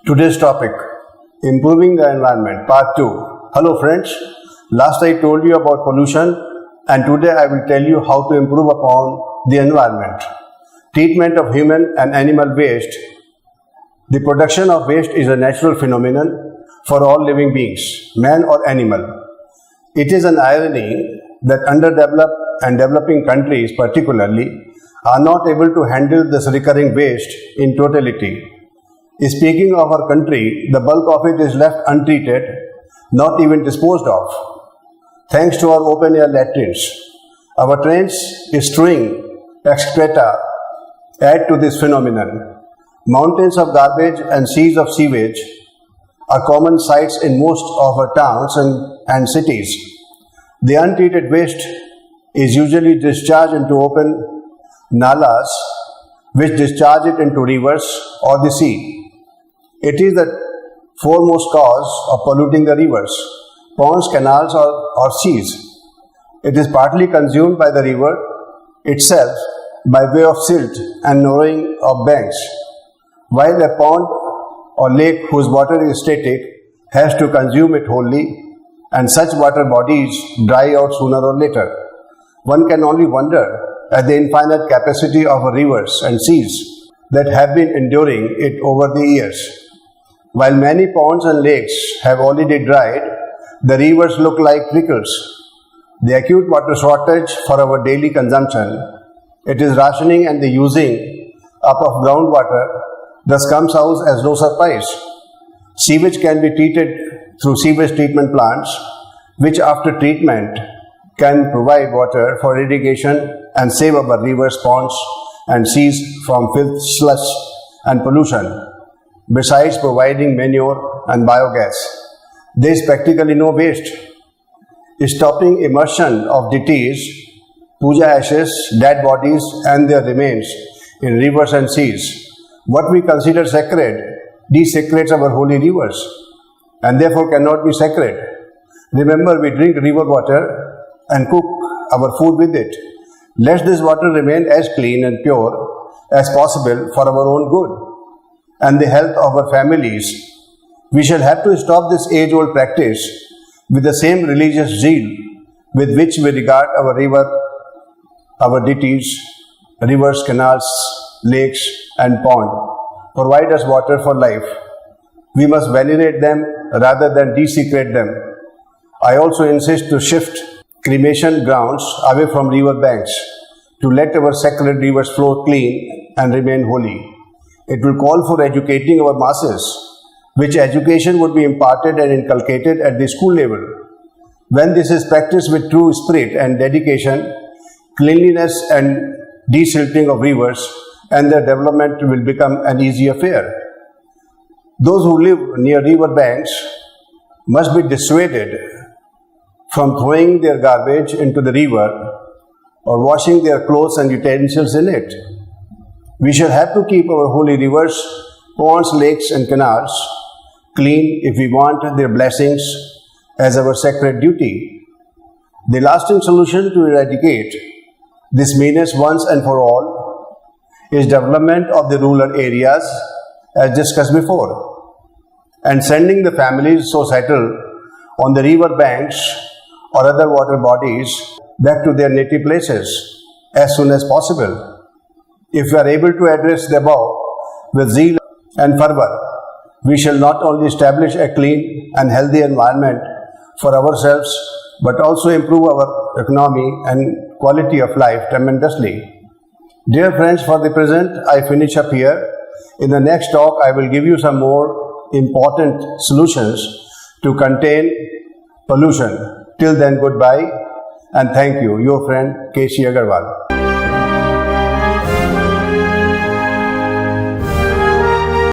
Today's topic, improving the environment, part 2. Hello friends, last I told you about pollution and today I will tell you how to improve upon the environment. Treatment of human and animal waste. The production of waste is a natural phenomenon for all living beings, man or animal. It is an irony that underdeveloped and developing countries particularly are not able to handle this recurring waste in totality. Speaking of our country, the bulk of it is left untreated, not even disposed of. Thanks to our open-air latrines, our trains strewing excreta add to this phenomenon. Mountains of garbage and seas of sewage are common sights in most of our towns and cities. The untreated waste is usually discharged into open nalas, which discharge it into rivers or the sea. It is the foremost cause of polluting the rivers, ponds, canals or seas. It is partly consumed by the river itself by way of silt and narrowing of banks, while a pond or lake whose water is static has to consume it wholly, and such water bodies dry out sooner or later. One can only wonder at the infinite capacity of rivers and seas that have been enduring it over the years. While many ponds and lakes have already dried, the rivers look like trickles. The acute water shortage for our daily consumption, it is rationing and the using up of groundwater, thus comes out as no surprise. Sewage can be treated through sewage treatment plants, which after treatment can provide water for irrigation and save our rivers, ponds and seas from filth, slush and pollution. Besides providing manure and biogas, there is practically no waste. Stopping immersion of deities, puja ashes, dead bodies and their remains in rivers and seas, what we consider sacred, desecrates our holy rivers and therefore cannot be sacred. Remember, we drink river water and cook our food with it. Let this water remain as clean and pure as possible for our own good and the health of our families. We shall have to stop this age-old practice with the same religious zeal with which we regard our river, our deities, rivers, canals, lakes and pond provide us water for life. We must venerate them rather than desecrate them. I also insist to shift cremation grounds away from river banks to let our sacred rivers flow clean and remain holy. It will call for educating our masses, which education would be imparted and inculcated at the school level. When this is practiced with true spirit and dedication, cleanliness and desilting of rivers and their development will become an easy affair. Those who live near river banks must be dissuaded from throwing their garbage into the river or washing their clothes and utensils in it. We shall have to keep our holy rivers, ponds, lakes and canals clean if we want their blessings as our sacred duty. The lasting solution to eradicate this meanness once and for all is development of the rural areas as discussed before, and sending the families so settled on the river banks or other water bodies back to their native places as soon as possible. If we are able to address the above with zeal and fervor, we shall not only establish a clean and healthy environment for ourselves, but also improve our economy and quality of life tremendously. Dear friends, for the present, I finish up here. In the next talk, I will give you some more important solutions to contain pollution. Till then, goodbye and thank you. Your friend K.C. Agrawal.